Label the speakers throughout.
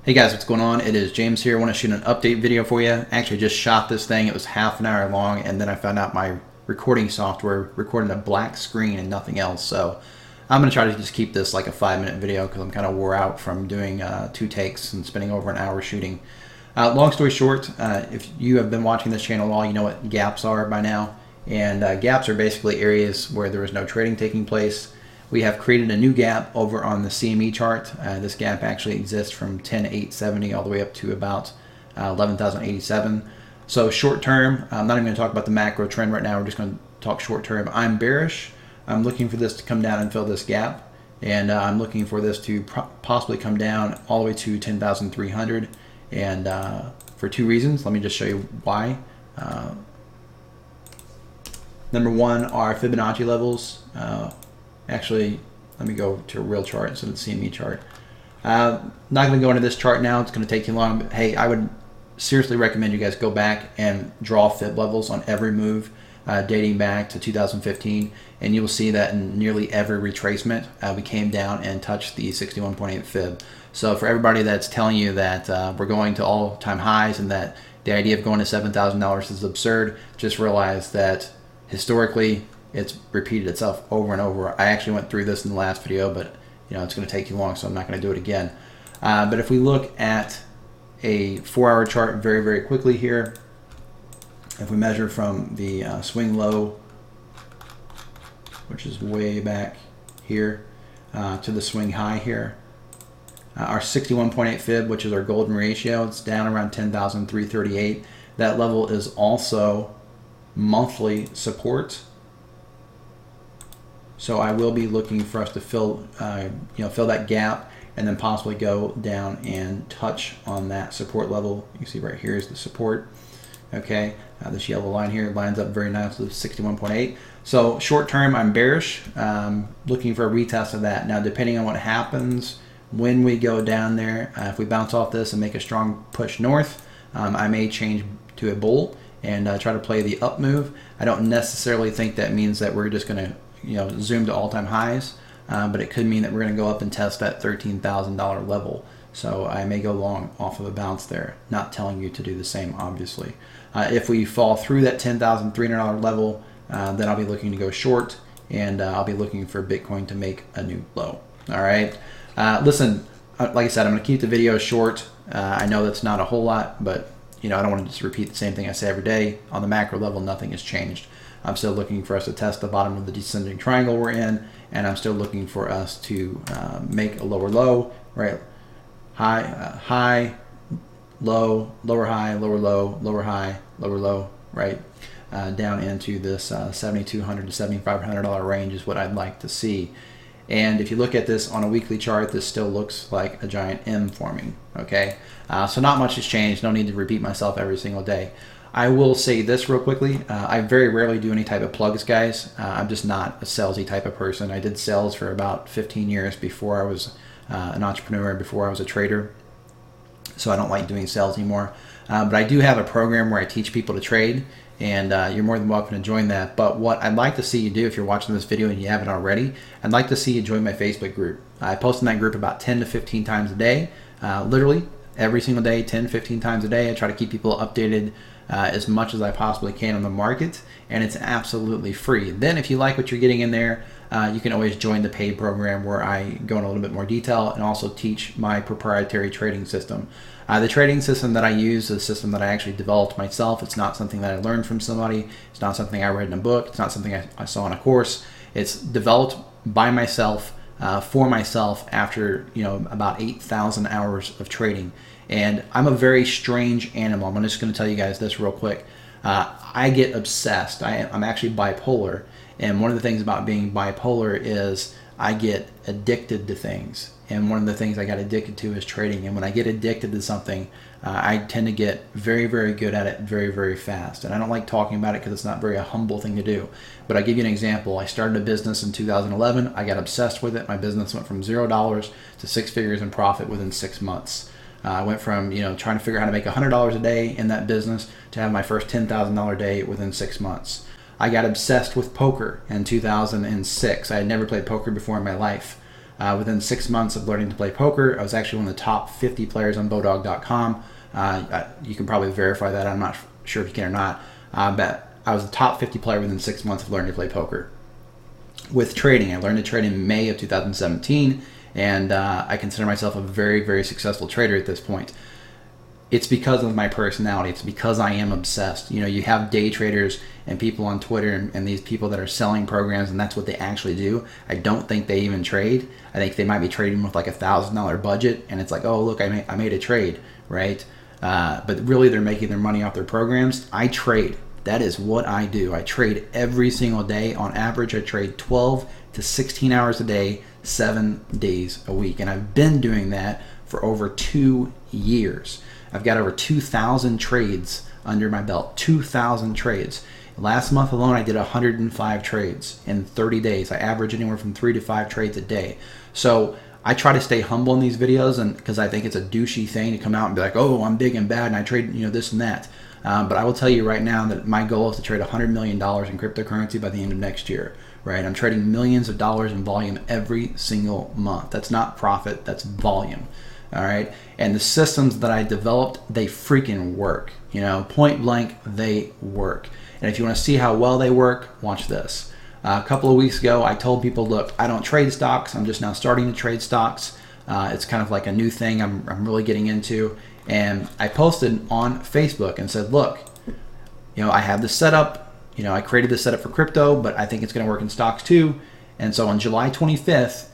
Speaker 1: Hey guys, what's going on? It is James here. I want to shoot an update video for you. Actually just shot this thing. It was half an hour long, and then I found out my recording software recorded a black screen and nothing else. So I'm going to try to just keep this like a 5-minute video because I'm kind of wore out from doing 2 takes and spending over an hour shooting. Long story short, if you have been watching this channel at all, you know what gaps are by now. And gaps are basically areas where there is no trading taking place. We have created a new gap over on the CME chart. This gap actually exists from 10,870 all the way up to about 11,087. So short term, I'm not even going to talk about the macro trend right now. We're just going to talk short term. I'm bearish. I'm looking for this to come down and fill this gap. And I'm looking for this to possibly come down all the way to 10,300. And for 2 reasons. Let me just show you why. Number one are Fibonacci levels. Actually, let me go to a real chart instead of the CME chart. Not going to go into this chart now. It's going to take too long. But hey, I would seriously recommend you guys go back and draw fib levels on every move dating back to 2015. And you will see that in nearly every retracement, we came down and touched the 61.8 fib. So for everybody that's telling you that we're going to all-time highs and that the idea of going to $7,000 is absurd, just realize that historically, it's repeated itself over and over. I actually went through this in the last video, but it's going to take too long, so I'm not going to do it again. But if we look at a 4-hour chart very, very quickly here, if we measure from the swing low, which is way back here, to the swing high here, our 61.8 fib, which is our golden ratio, it's down around 10,338. That level is also monthly support. So I will be looking for us to fill that gap and then possibly go down and touch on that support level. You see right here is the support. Okay, this yellow line here lines up very nicely with 61.8. So short term, I'm bearish, looking for a retest of that. Now, depending on what happens when we go down there, if we bounce off this and make a strong push north, I may change to a bull and try to play the up move. I don't necessarily think that means that we're just going to zoom to all-time highs, but it could mean that we're going to go up and test that $13,000 level. So I may go long off of a bounce there, not telling you to do the same, obviously. If we fall through that $10,300 level, then I'll be looking to go short, and I'll be looking for Bitcoin to make a new low. All right. Listen, like I said, I'm going to keep the video short. I know that's not a whole lot, but I don't want to just repeat the same thing I say every day. On the macro level, nothing has changed. I'm still looking for us to test the bottom of the descending triangle we're in, and I'm still looking for us to make a lower low, right? High, low, lower high, lower low, lower high, lower low, right? Down into this $7,200 to $7,500 range is what I'd like to see. And if you look at this on a weekly chart, this still looks like a giant M forming, okay? So not much has changed. No need to repeat myself every single day. I will say this real quickly. I very rarely do any type of plugs, guys. I'm just not a salesy type of person. I did sales for about 15 years before I was an entrepreneur, before I was a trader. So I don't like doing sales anymore. But I do have a program where I teach people to trade, and you're more than welcome to join that. But what I'd like to see you do, if you're watching this video and you haven't already, I'd like to see you join my Facebook group. I post in that group about 10 to 15 times a day, literally every single day, 10, 15 times a day. I try to keep people updated as much as I possibly can on the market, and it's absolutely free. Then if you like what you're getting in there, you can always join the paid program where I go in a little bit more detail and also teach my proprietary trading system. The trading system that I use is a system that I actually developed myself. It's not something that I learned from somebody. It's not something I read in a book. It's not something I saw in a course. It's developed by myself, for myself, after about 8,000 hours of trading. And I'm a very strange animal. I'm just going to tell you guys this real quick. I get obsessed. I'm actually bipolar. And one of the things about being bipolar is I get addicted to things. And one of the things I got addicted to is trading. And when I get addicted to something, I tend to get very, very good at it very, very fast. And I don't like talking about it because it's not very a humble thing to do. But I'll give you an example. I started a business in 2011. I got obsessed with it. My business went from $0 to 6 figures in profit within 6 months. I went from trying to figure out how to make $100 a day in that business to have my first $10,000 day within 6 months. I got obsessed with poker in 2006. I had never played poker before in my life. Within 6 months of learning to play poker, I was actually one of the top 50 players on Bodog.com. You can probably verify that. I'm not sure if you can or not. But I was the top 50 player within 6 months of learning to play poker. With trading, I learned to trade in May of 2017, and I consider myself a very, very successful trader at this point. It's because of my personality. It's because I am obsessed. You know, you have day traders and people on Twitter and these people that are selling programs, and that's what they actually do. I don't think they even trade. I think they might be trading with like $1,000 budget, and it's like, oh, look, I made a trade, right? But really, they're making their money off their programs. I trade. That is what I do. I trade every single day. On average, I trade 12 to 16 hours a day, 7 days a week. And I've been doing that for over 2 years. I've got over 2,000 trades under my belt. 2,000 trades. Last month alone, I did 105 trades in 30 days. I average anywhere from 3 to 5 trades a day. So I try to stay humble in these videos, and because I think it's a douchey thing to come out and be like, oh, I'm big and bad and I trade, you know, this and that. But I will tell you right now that my goal is to trade $100 million in cryptocurrency by the end of next year, right? I'm trading millions of dollars in volume every single month. That's not profit, that's volume, all right? And the systems that I developed, they freaking work. You know, point blank, they work. And if you want to see how well they work, watch this. A couple of weeks ago, I told people, look, I don't trade stocks. I'm just now starting to trade stocks. It's kind of like a new thing I'm really getting into. And I posted on Facebook and said, look, you know, I have this setup. You know, I created this setup for crypto, but I think it's going to work in stocks too. And so on July 25th,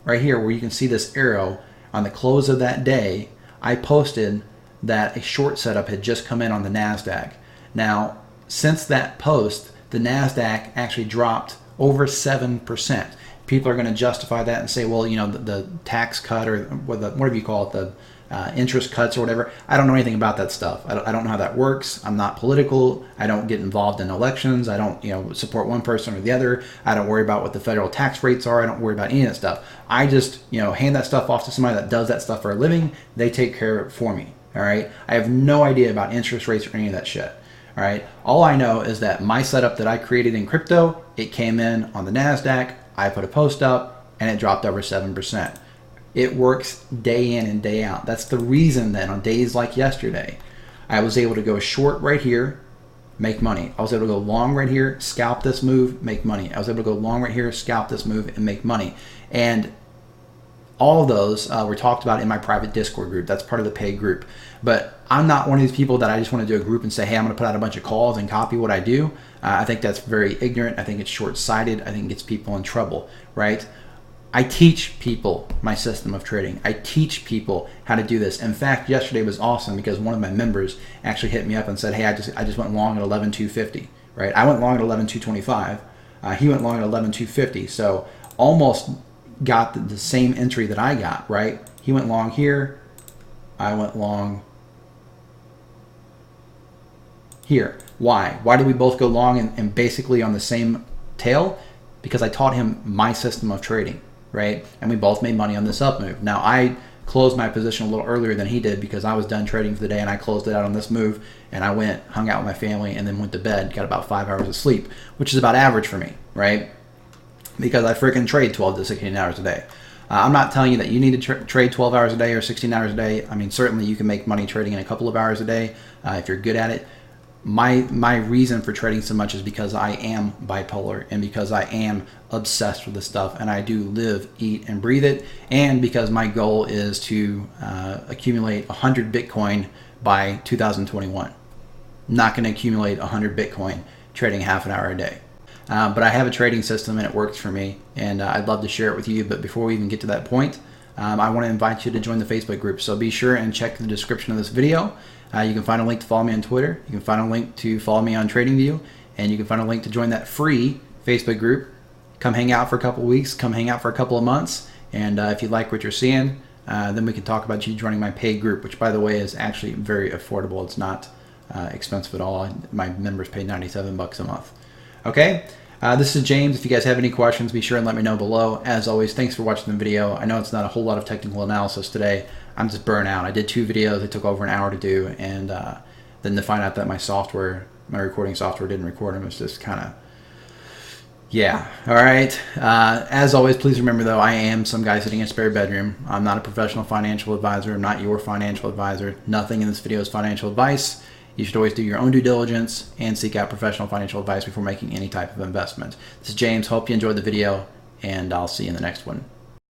Speaker 1: right here where you can see this arrow, on the close of that day, I posted that a short setup had just come in on the NASDAQ. Now, since that post, the NASDAQ actually dropped over 7%. People are going to justify that and say, well, you know, the tax cut or whatever you call it, the interest cuts or whatever. I don't know anything about that stuff. I don't know how that works. I'm not political. I don't get involved in elections. I don't, you know, support one person or the other. I don't worry about what the federal tax rates are. I don't worry about any of that stuff. I just, you know, hand that stuff off to somebody that does that stuff for a living. They take care of it for me. All right. I have no idea about interest rates or any of that shit. All right. All I know is that my setup that I created in crypto, it came in on the NASDAQ. I put a post up and it dropped over 7%. It works day in and day out. That's the reason that on days like yesterday, I was able to go short right here, make money. I was able to go long right here, scalp this move, make money. I was able to go long right here, scalp this move, and make money. And all of those were talked about in my private Discord group. That's part of the paid group. But I'm not one of these people that I just want to do a group and say, hey, I'm going to put out a bunch of calls and copy what I do. I think that's very ignorant. I think it's short-sighted. I think it gets people in trouble, right? I teach people my system of trading. I teach people how to do this. In fact, yesterday was awesome because one of my members actually hit me up and said, hey, I just went long at 11,250, right? I went long at 11,225. He went long at 11,250. So almost got the same entry that I got, right? He went long here. I went long here. Why? Why did we both go long and basically on the same tail? Because I taught him my system of trading. Right? And we both made money on this up move. Now, I closed my position a little earlier than he did because I was done trading for the day and I closed it out on this move and I went, hung out with my family and then went to bed, got about 5 hours of sleep, which is about average for me, right? Because I freaking trade 12 to 16 hours a day. I'm not telling you that you need to trade 12 hours a day or 16 hours a day. I mean, certainly you can make money trading in a couple of hours a day if you're good at it. My reason for trading so much is because I am bipolar and because I am obsessed with this stuff and I do live, eat, and breathe it, and because my goal is to accumulate 100 Bitcoin by 2021. Not going to accumulate 100 Bitcoin trading half an hour a day. But I have a trading system and it works for me, and I'd love to share it with you. But before we even get to that point, I want to invite you to join the Facebook group. So be sure and check the description of this video. You can find a link to follow me on Twitter. You can find a link to follow me on TradingView. And you can find a link to join that free Facebook group. Come hang out for a couple of weeks. Come hang out for a couple of months. And if you like what you're seeing, then we can talk about you joining my paid group, which, by the way, is actually very affordable. It's not expensive at all. My members pay $97 a month. Okay? This is James. If you guys have any questions, be sure and let me know below. As always, thanks for watching the video. I know it's not a whole lot of technical analysis today. I'm just burnt out. I did 2 videos. It took over an hour to do. And then to find out that my recording software didn't record them, it's just kind of, Yeah. All right. As always, please remember, though, I am some guy sitting in a spare bedroom. I'm not a professional financial advisor. I'm not your financial advisor. Nothing in this video is financial advice. You should always do your own due diligence and seek out professional financial advice before making any type of investment. This is James. Hope you enjoyed the video, and I'll see you in the next one.